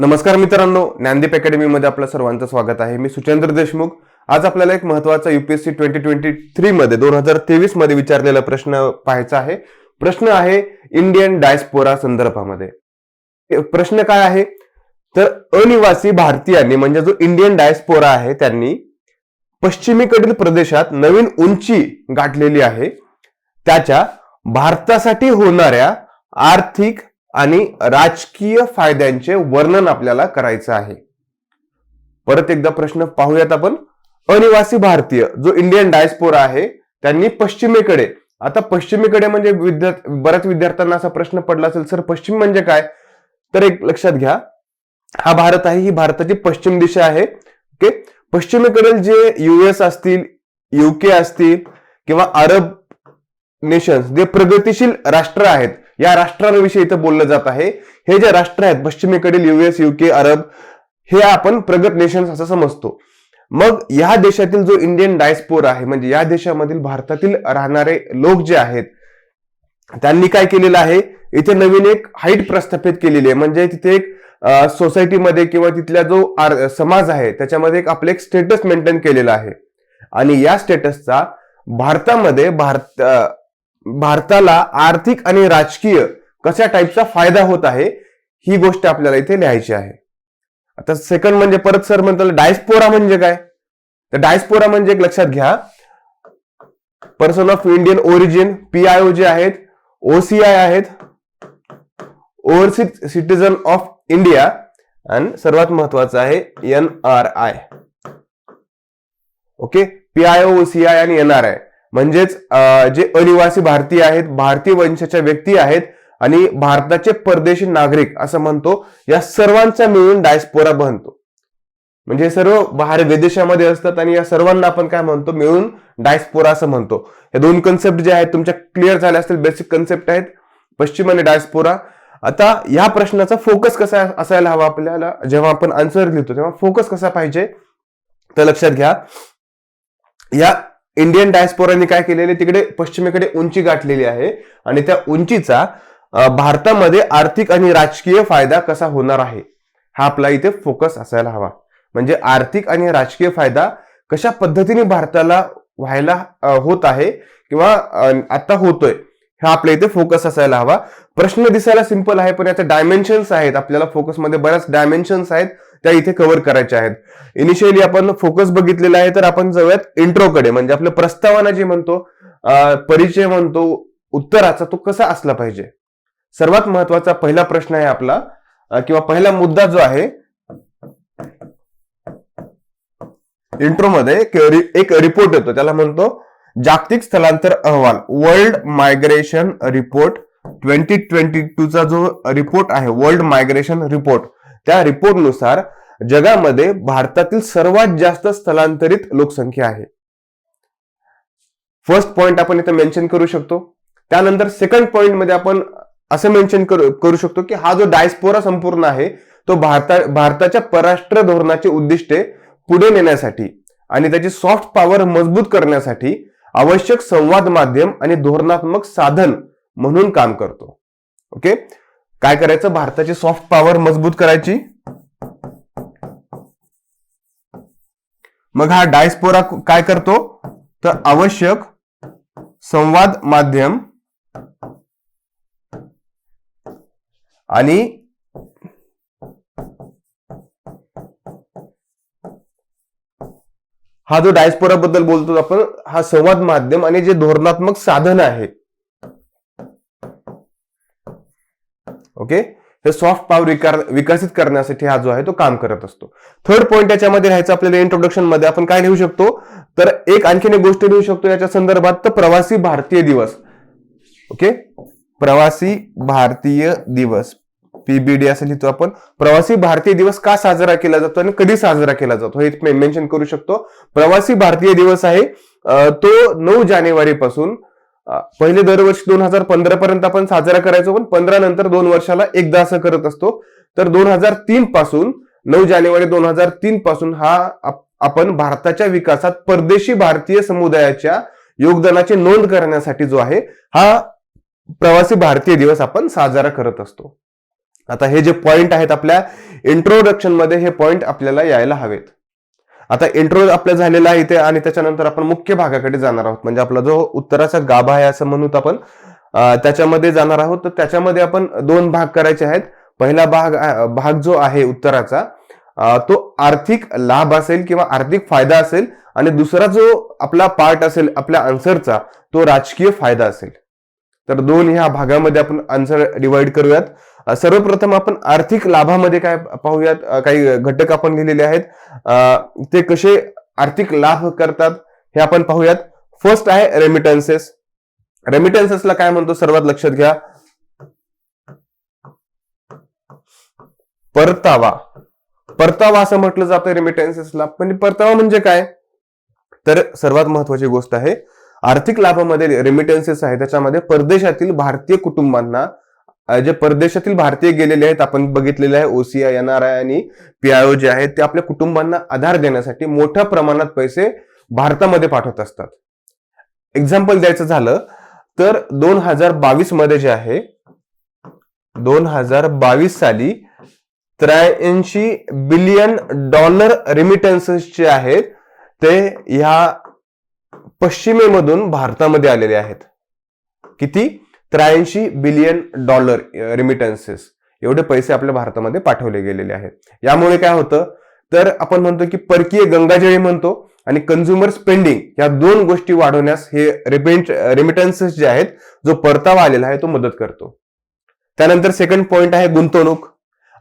नमस्कार मित्रांनो, ज्ञानदीप अकॅडमी मध्ये आपलं सर्वांचं स्वागत आहे. मी सुचेंद्र देशमुख. आज आपल्याला एक महत्त्वाचा UPSC 2023 मध्ये 2023 मध्ये विचारलेला प्रश्न पाहायचा आहे. प्रश्न आहे इंडियन डायस्पोरा संदर्भामध्ये. प्रश्न काय आहे तर अनिवासी भारतीयांनी म्हणजे जो इंडियन डायस्पोरा आहे त्यांनी पश्चिमेकडील प्रदेशात नवीन उंची गाठलेली आहे. त्याच्या भारतासाठी होणाऱ्या आर्थिक आणि राजकीय फायद्यांचे वर्णन आपल्याला करायचं आहे. परत एकदा प्रश्न पाहूयात आपण. अनिवासी भारतीय जो इंडियन डायस्पोरा आहे त्यांनी पश्चिमेकडे, आता पश्चिमेकडे म्हणजे बऱ्याच विद्यार्थ्यांना असा प्रश्न पडला असेल, सर पश्चिम म्हणजे काय? तर एक लक्षात घ्या, हा भारत आहे, ही भारताची पश्चिम दिशा आहे. ओके, पश्चिमेकडील जे US असतील, UK असतील किंवा अरब नेशन्स जे प्रगतीशील राष्ट्र आहेत, या राष्ट्रांविषयी इथं बोललं जात आहे. हे जे राष्ट्र आहेत पश्चिमेकडील US, UK, अरब, हे आपण प्रगत नेशन्स असं समजतो. मग या देशातील जो इंडियन डायस्पोरा आहे म्हणजे या देशामधील भारतातील राहणारे लोक जे आहेत त्यांनी काय केलेलं आहे, इथे नवीन एक हाईट प्रस्थापित केलेली आहे. म्हणजे तिथे एक सोसायटीमध्ये किंवा तिथला जो समाज आहे त्याच्यामध्ये एक आपलं एक स्टेटस मेंटेन केलेला आहे. आणि या स्टेटसचा भारतामध्ये भारताला आर्थिक आणि राजकीय कशा टाईपचा फायदा होत आहे ही गोष्ट आपल्याला इथे लिहायची आहे. आता सेकंड म्हणजे परत सर म्हणतात डायस्पोरा म्हणजे काय? तर डायस्पोरा म्हणजे एक लक्षात घ्या, person of Indian origin, PIO जे आहेत, OCI आहेत, ओव्हरसीज सिटीजन ऑफ इंडिया, आणि सर्वात महत्वाचं आहे NRI. ओके, PIO, OCI आणि NRI म्हणजेच जे अनिवासी भारतीय आहेत, भारतीय वंशाच्या व्यक्ती आहेत आणि भारताचे परदेशी नागरिक असं म्हणतो, या सर्वांचा मिळून डायस्पोरा बनतो. म्हणजे सर्व बाहेर विदेशामध्ये असतात आणि या सर्वांना आपण काय म्हणतो, मिळून डायस्पोरा असं म्हणतो. हे दोन कन्सेप्ट जे आहेत तुमच्या क्लिअर झाले असतील, बेसिक कन्सेप्ट आहेत पश्चिम आणि डायस्पोरा. आता या प्रश्नाचा फोकस कसा असायला हवा आपल्याला, जेव्हा आपण आन्सर लिहितो तेव्हा फोकस कसा पाहिजे तर लक्षात घ्या, या इंडियन डायस्पोराने काय केलेले, तिकडे पश्चिमेकडे उंची गाठलेली आहे आणि त्या उंचीचा भारतामध्ये आर्थिक आणि राजकीय फायदा कसा होणार आहे हा आपला इथे फोकस असायला हवा. म्हणजे आर्थिक आणि राजकीय फायदा कशा पद्धतीने भारताला व्हायला होत आहे किंवा आता होतोय हा आपल्या इथे फोकस असायला हवा. प्रश्न दिसायला सिंपल आहे पण याचे डायमेन्शन्स आहेत, आपल्याला फोकसमध्ये बऱ्याच डायमेन्शन्स आहेत त्या इथे कव्हर करायच्या आहेत. इनिशियली आपण फोकस बघितलेला आहे, तर आपण जाऊयात इंट्रोकडे. म्हणजे आपलं प्रस्तावना जे म्हणतो, परिचय म्हणतो, उत्तराचा तो कसा असला पाहिजे. सर्वात महत्वाचा पहिला प्रश्न आहे आपला किंवा पहिला मुद्दा जो आहे इंट्रोमध्ये एक रिपोर्ट येतो, त्याला म्हणतो जागतिक स्थलांतर अहवाल, वर्ल्ड मायग्रेशन रिपोर्ट 2022चा जो रिपोर्ट आहे, वर्ल्ड मायग्रेशन रिपोर्ट, त्या रिपोर्टनुसार जगामध्ये भारतातील सर्वात जास्त स्थलांतरित लोकसंख्या आहे. फर्स्ट पॉइंट आपण इथे मेन्शन करू शकतो. त्यानंतर सेकंड पॉइंट मध्ये आपण असं मेन्शन करू शकतो की हा जो डायस्पोरा संपूर्ण आहे तो भारताच्या परराष्ट्र धोरणाची उद्दिष्टे पुढे नेण्यासाठी आणि त्याची सॉफ्ट पॉवर मजबूत करण्यासाठी आवश्यक संवाद माध्यम आणि धोरणात्मक साधन म्हणून काम करतो. ओके, काय करायचं, भारताची सॉफ्ट पॉवर मजबूत करायची. मग हा डायस्पोरा काय करतो तर आवश्यक संवाद माध्यम आणि हा जो डायस्पोरा बद्दल बोलतो आपण, हा संवाद माध्यम आणि जे धोरणात्मक साधन आहे, ओके, हे सॉफ्ट पॉवर विकसित करण्यासाठी हा जो आहे तो काम करत असतो. थर्ड पॉइंट याच्यामध्ये राहायचं आपल्याला इंट्रोडक्शन मध्ये आपण काय लिहू शकतो तर एक आणखीन एक गोष्ट लिहू शकतो याच्या संदर्भात, तर प्रवासी भारतीय दिवस. ओके, प्रवासी भारतीय दिवस, PBD असं लिहितो आपण. प्रवासी भारतीय दिवस का साजरा केला जातो आणि कधी साजरा केला जातो हे मेन्शन करू शकतो. प्रवासी भारतीय दिवस आहे तो 9 जानेवारी पासून, पहिले दरवर्षी 2015 पर्यंत आपण साजरा करायचो, पण 15 नंतर 2 वर्षाला एकदा असं करत असतो. तर 2003 पासून, 9 जानेवारी 2003 पासून हा आपण भारताच्या विकासात परदेशी भारतीय समुदायाच्या योगदानाची नोंद करण्यासाठी जो आहे हा प्रवासी भारतीय दिवस आपण साजरा करत असतो. आता हे जे पॉइंट आहेत आपल्या इंट्रोडक्शन मध्ये, हे पॉइंट आपल्याला यायला हवेत. आता इंट्रो आपला झालेला आहे इथे, आणि त्याच्यानंतर आपण मुख्य भागाकडे जाणार आहोत. म्हणजे आपला जो उत्तराचा गाभा आहे असं म्हणूत आपण, त्याच्यामध्ये जाणार आहोत. तर त्याच्यामध्ये आपण 2 भाग करायचे आहेत. पहिला भाग जो आहे उत्तराचा, तो आर्थिक लाभ असेल किंवा आर्थिक फायदा असेल, आणि दुसरा जो आपला पार्ट असेल आपल्या आन्सरचा, तो राजकीय फायदा असेल. तर 2 ह्या भागामध्ये आपण आन्सर डिवाइड करूयात. सर्वप्रथम आपण आर्थिक लाभामध्ये काय पाहूयात. काही घटक आपण लिहिलेले आहेत, ते कसे आर्थिक लाभ करतात हे आपण पाहूयात. फर्स्ट आहे रेमिटन्सेस. रेमिटन्सेसला काय म्हणतो सर्वात लक्षात घ्या, परतावा. परतावा असं म्हटलं जातं रेमिटन्सेसला. म्हणजे परतावा म्हणजे काय, तर सर्वात महत्वाची गोष्ट आहे आर्थिक लाभामध्ये रेमिटन्सेस आहे, त्याच्यामध्ये परदेशातील भारतीय कुटुंबांना, जे परदेशातील भारतीय गेलेले आहेत, आपण बघितलेले आहे OCI, NRI आणि PIO जे आहेत, ते आपल्या कुटुंबांना आधार देण्यासाठी मोठ्या प्रमाणात पैसे भारतामध्ये पाठवत असतात. एक्झाम्पल द्यायचं झालं तर 2022 मध्ये जे आहे, 2022 साली $83 बिलियन रेमिटन्सेस जे आहेत ते ह्या पश्चिमेमधून भारतामध्ये आलेले आहेत. किती? $83 बिलियन रेमिटन्सेस, एवढे पैसे आपल्या भारतामध्ये पाठवले गेलेले आहेत. यामुळे काय होतं, तर आपण म्हणतो की परकीय गंगाजळी म्हणतो, आणि कंझ्युमर स्पेंडिंग या 2 गोष्टी वाढवण्यास हे रेमिटन्सेस जे आहेत, जो परतावा आलेला आहे तो मदत करतो. त्यानंतर सेकंड पॉइंट आहे गुंतवणूक.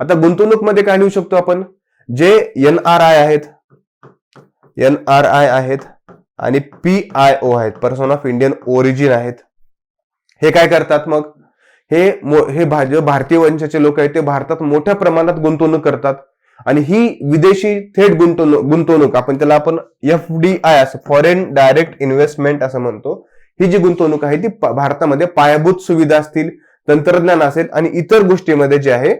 आता गुंतवणूक मध्ये काय लिहू शकतो आपण, जे NRI आहेत आणि PIO आहेत, पर्सन ऑफ इंडियन ओरिजिन आहेत, हे काय करतात मग, हे भारतीय वंशाचे लोक आहेत, ते भारतात मोठ्या प्रमाणात गुंतवणूक करतात. आणि ही विदेशी थेट गुंतवणूक आपण त्याला FDI असं, फॉरेन डायरेक्ट इन्व्हेस्टमेंट असं म्हणतो. ही जी गुंतवणूक आहे ती भारतामध्ये पायाभूत सुविधा असतील, तंत्रज्ञान असेल आणि इतर गोष्टीमध्ये जे आहे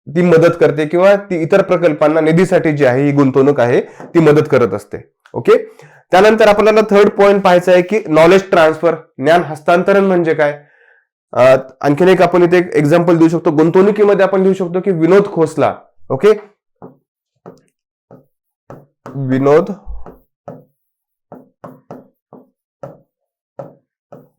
ती मदत करते, किंवा ती इतर प्रकल्पांना निधीसाठी जी आहे ही गुंतवणूक आहे ती मदत करत असते. ओके. त्यानंतर आपल्याला थर्ड पॉइंट पाहायचा आहे की नॉलेज ट्रान्सफर, ज्ञान हस्तांतरण म्हणजे काय. आणखीन एक आपण इथे एक एक्झाम्पल देऊ शकतो. गुंतवणुकीमध्ये आपण लिहू शकतो की विनोद खोसला. ओके,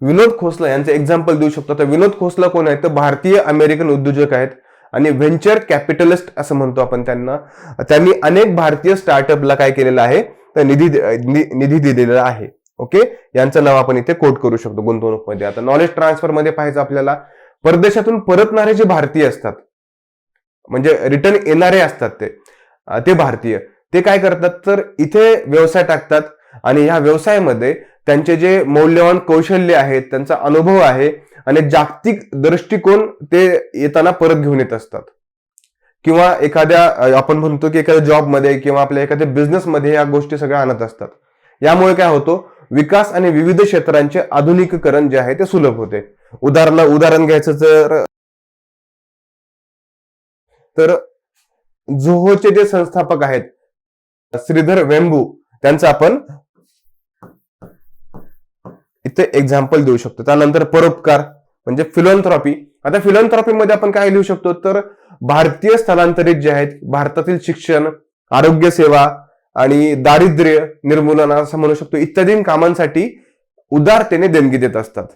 विनोद खोसला यांचे एक्झाम्पल देऊ शकतो. तर विनोद खोसला कोण आहेत, तर भारतीय अमेरिकन उद्योजक आहेत आणि व्हेंचर कॅपिटलिस्ट असं म्हणतो आपण त्यांना. त्यांनी अनेक भारतीय स्टार्टअपला काय केलेलं आहे, तर निधी दिलेला आहे. ओके, यांचं नाव आपण इथे कोट करू शकतो गुंतवणूक मध्ये. आता नॉलेज ट्रान्सफर मध्ये पाहायचं आपल्याला, परदेशातून परतणारे जे भारतीय असतात, म्हणजे रिटर्न येणारे असतात ते भारतीय, ते काय करतात, तर इथे व्यवसाय टाकतात आणि ह्या व्यवसायामध्ये त्यांचे जे मौल्यवान कौशल्य आहेत, त्यांचा अनुभव आहे आणि जागतिक दृष्टिकोन ते येताना परत घेऊन येत असतात. किंवा एखाद्या आपण म्हणतो की एखाद्या जॉबमध्ये किंवा आपल्या एखाद्या बिझनेसमध्ये या गोष्टी सगळ्या आणत असतात. यामुळे काय होतो, विकास आणि विविध क्षेत्रांचे आधुनिकीकरण जे आहे ते सुलभ होते. उदाहरण घ्यायचं तर जोहोचे जे संस्थापक आहेत श्रीधर वेंबू, त्यांचं आपण इथे एक्झाम्पल देऊ शकतो. त्यानंतर परोपकार म्हणजे फिलॉन्थ्रॉपी. आता फिलॉन्थ्रॉपी मध्ये आपण काय लिहू शकतो, तर भारतीय स्थलांतरित जे आहेत, भारतातील शिक्षण, आरोग्य सेवा आणि दारिद्र्य निर्मूलन असं म्हणू शकतो, इत्यादी कामांसाठी उदारतेने देणगी देत असतात.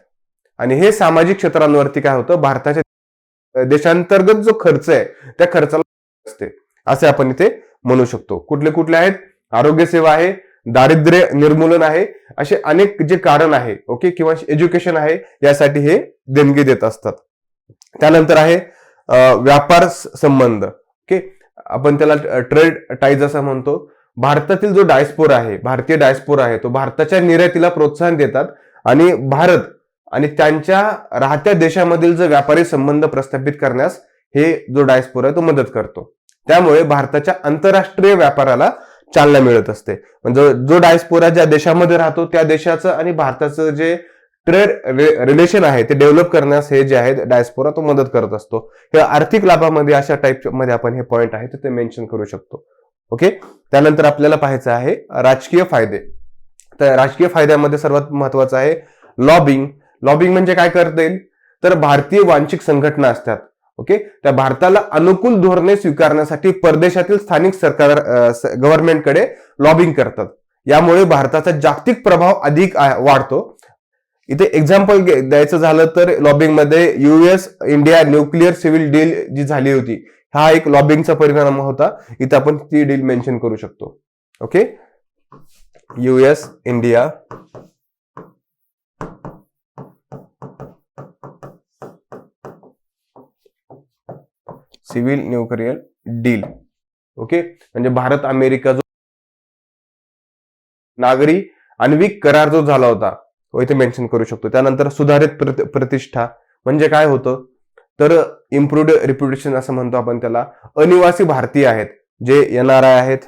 आणि हे सामाजिक क्षेत्रांवरती काय होतं, भारताच्या देशांतर्गत जो खर्च आहे त्या खर्चाला असते असे आपण इथे म्हणू शकतो. कुठले कुठले आहेत, आरोग्य सेवा आहे, दारिद्र्य निर्मूलन आहे, असे अनेक जे कारण आहे. ओके, किंवा एज्युकेशन आहे, यासाठी हे देणगी देत असतात. त्यानंतर आहे व्यापार संबंध. ओके, आपण त्याला ट्रेड टाईज असं म्हणतो. भारतातील जो डायस्पोरा आहे, भारतीय डायस्पोरा आहे, तो भारताच्या निर्यातीला प्रोत्साहन देतात आणि भारत आणि त्यांच्या राहत्या देशामधील जो व्यापारी संबंध प्रस्थापित करण्यास हे जो डायस्पोरा आहे तो मदत करतो. त्यामुळे भारताच्या आंतरराष्ट्रीय व्यापाराला चालना मिळत असते. म्हणजे जो डायस्पोरा ज्या देशामध्ये राहतो त्या देशाचं आणि भारताचं जे ट्रेड रिलेशन आहे ते डेव्हलप करण्यास हे जे आहे डायस्पोरा तो मदत करत असतो. हे आर्थिक लाभामध्ये अशा टाईप मध्ये आपण हे पॉइंट आहे ते मेन्शन करू शकतो. ओके, त्यानंतर आपल्याला पाहायचं आहे राजकीय फायदे. तर राजकीय फायद्यामध्ये सर्वात महत्वाचं आहे लॉबिंग. लॉबिंग म्हणजे काय करता येईल, तर भारतीय वांशिक संघटना असतात. ओके, त्या भारताला अनुकूल धोरणे स्वीकारण्यासाठी परदेशातील स्थानिक सरकार गव्हर्नमेंटकडे लॉबिंग करतात. यामुळे भारताचा जागतिक प्रभाव अधिक वाढतो. इथे एक्झाम्पल द्यायचं झालं तर लॉबिंग मध्ये US India nuclear civil deal जी झाली होती, हा एक लॉबिंगचा परिणाम होता. इथे आपण ती डील मेन्शन करू शकतो. Okay, US India civil nuclear deal. Okay, म्हणजे भारत अमेरिका जो नागरी आण्विक करार जो झाला होता तो इथे मेन्शन करू शकतो. त्यानंतर सुधारित प्रतिष्ठा म्हणजे काय होतं, तर इम्प्रूव्ड रिप्युटेशन असं म्हणतो आपण त्याला. अनिवासी भारतीय आहेत जे NRI आहेत,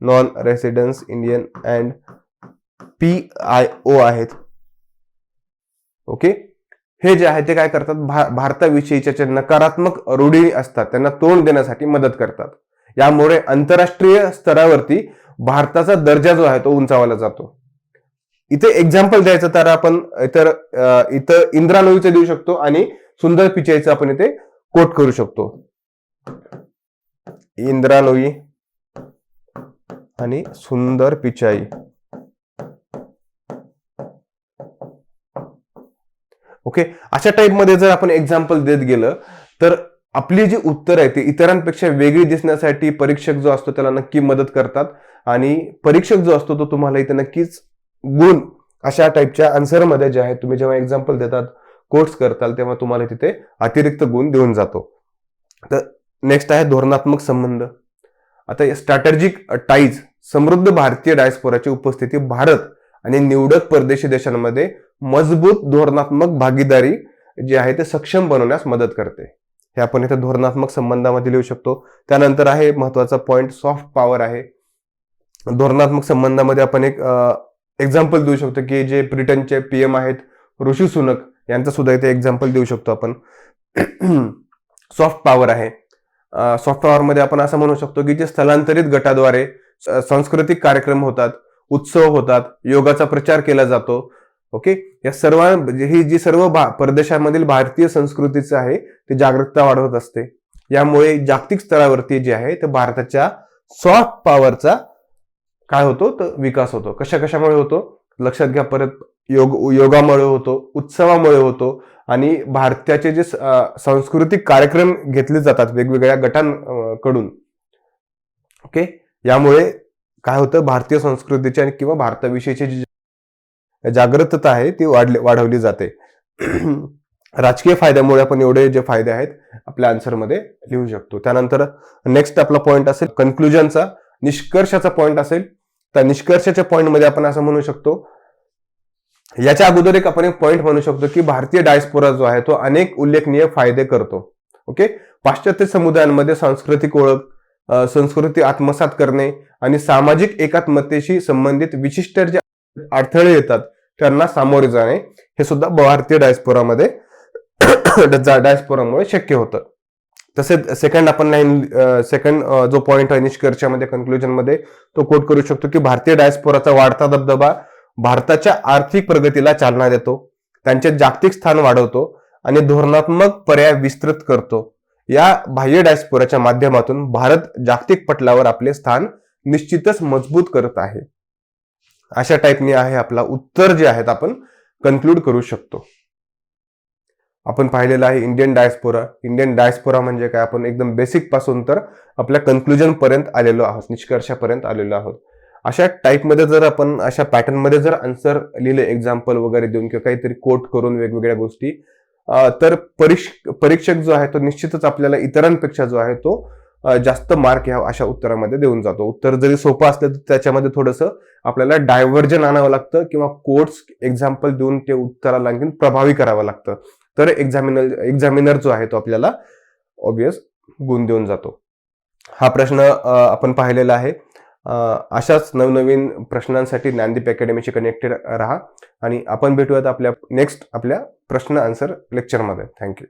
non residence Indian and PIO आहेत. ओके, हे जे आहे ते काय करतात, भारताविषयीच्या ज्या नकारात्मक रूढी असतात त्यांना तोंड देण्यासाठी मदत करतात. यामुळे आंतरराष्ट्रीय स्तरावरती भारताचा दर्जा जो आहे तो उंचावला जातो. इथे एक्झाम्पल द्यायचं तर आपण इथं इंदिरा नोईचं देऊ शकतो आणि सुंदर पिचाईचं आपण इथे कोट करू शकतो. इंदिरा नोई आणि सुंदर पिचाई. ओके, अशा टाइप मध्ये जर आपण एक्झाम्पल देत गेलं तर आपली जी उत्तर आहे ती इतरांपेक्षा वेगळी दिसण्यासाठी परीक्षक जो असतो त्याला नक्की मदत करतात. आणि परीक्षक जो असतो तो तुम्हाला इथे नक्कीच गुण अशा टाइपच्या आन्सरमध्ये जे आहे तुम्ही जेव्हा एक्झाम्पल देतात, कोट्स करताल, तेव्हा तुम्हाला तिथे अतिरिक्त गुण देऊन जातो. तर नेक्स्ट आहे धोरणात्मक संबंध. आता स्ट्रॅटेजिक टाईज, समृद्ध भारतीय डायस्पोराची उपस्थिती भारत आणि निवडक परदेशी देशांमध्ये मजबूत धोरणात्मक भागीदारी जी आहे ते सक्षम बनवण्यास मदत करते. हे आपण इथे धोरणात्मक संबंधामध्ये लिहू शकतो. त्यानंतर आहे महत्वाचा पॉइंट सॉफ्ट पॉवर आहे. धोरणात्मक संबंधामध्ये आपण एक एक्झाम्पल देऊ शकतो की जे ब्रिटनचे PM आहेत ऋषी सुनक यांचं सुद्धा इथे एक्झाम्पल देऊ शकतो आपण. सॉफ्ट पॉवर आहे. सॉफ्ट पॉवर मध्ये आपण असं म्हणू शकतो की जे स्थलांतरित गटाद्वारे सांस्कृतिक कार्यक्रम होतात, उत्सव होतात, योगाचा प्रचार केला जातो. ओके, या सर्व ही जी सर्व परदेशामधील भारतीय संस्कृतीचं आहे ती जागरूकता वाढवत असते. यामुळे जागतिक स्तरावरती जे आहे ते भारताच्या सॉफ्ट पॉवरचा काय होतो तर विकास होतो. कशामुळे होतो लक्षात घ्या. परत योगामुळे होतो, उत्सवामुळे होतो आणि भारताचे जे सांस्कृतिक कार्यक्रम घेतले जातात वेगवेगळ्या गटांकडून. ओके, यामुळे काय होतं, भारतीय संस्कृतीची आणि किंवा भारताविषयीची जी जागरूकता आहे ती वाढवली जाते. राजकीय फायद्यामुळे आपण एवढे जे फायदे आहेत आपल्या आन्सरमध्ये लिहू शकतो. त्यानंतर नेक्स्ट आपला पॉइंट असेल कन्क्लुजनचा, निष्कर्षाचा पॉइंट असेल. त्या निष्कर्षाच्या पॉइंट मध्ये आपण असं म्हणू शकतो, याच्या अगोदर एक आपण एक पॉइंट म्हणू शकतो की भारतीय डायस्पोरा जो आहे तो अनेक उल्लेखनीय फायदे करतो. ओके, पाश्चात्य समुदायांमध्ये सांस्कृतिक ओळख, संस्कृती आत्मसात करणे आणि सामाजिक एकात्मतेशी संबंधित विशिष्ट जे अडथळे येतात त्यांना सामोरे जाणे हे सुद्धा भारतीय डायस्पोरामुळे शक्य होतं. तसेच सेकंड जो पॉइंट आहे निष्कर्षामध्ये कन्क्लुजन मध्ये तो कोट करू शकतो की भारतीय डायस्पोराचा वाढता दबदबा भारताच्या आर्थिक प्रगतीला चालना देतो, त्यांचे जागतिक स्थान वाढवतो आणि धोरणात्मक पर्याय विस्तृत करतो. या बाह्य डायस्पोराच्या माध्यमातून भारत जागतिक पटलावर आपले स्थान निश्चितच मजबूत करत आहे. अशा टाईपने आहे आपला उत्तर जे आहेत आपण कन्क्लूड करू शकतो. आपण पाहिलेलं आहे इंडियन डायस्पोरा म्हणजे काय, आपण एकदम बेसिक पासून तर आपल्या कन्क्लुजन पर्यंत आलेलो आहोत, निष्कर्षापर्यंत आलेलो आहोत. अशा टाईपमध्ये जर आपण अशा पॅटर्न मध्ये जर आन्सर लिहिले एक्झाम्पल वगैरे देऊन किंवा काहीतरी कोट करून वेगवेगळ्या गोष्टी, तर परीक्षक जो आहे तो निश्चितच आपल्याला इतरांपेक्षा जो आहे तो जास्त मार्क ह्या अशा उत्तरामध्ये देऊन जातो. उत्तर जरी सोपं असलं तर त्याच्यामध्ये थोडंसं आपल्याला डायव्हर्जन आणावं लागतं किंवा कोट्स एक्झाम्पल देऊन ते उत्तराला आणखी प्रभावी करावं लागतं. तर एक्झामिनर जो आहे तो आपल्याला ऑब्वियस गुण देऊन जातो. हा प्रश्न आपण पाहिलेला आहे. अशाच नवनवीन प्रश्नांसाठी ज्ञानदीप अकॅडमीशी कनेक्टेड राहा आणि आपण भेटूयात आपल्या नेक्स्ट प्रश्न आन्सर लेक्चरमध्ये. थँक्यू.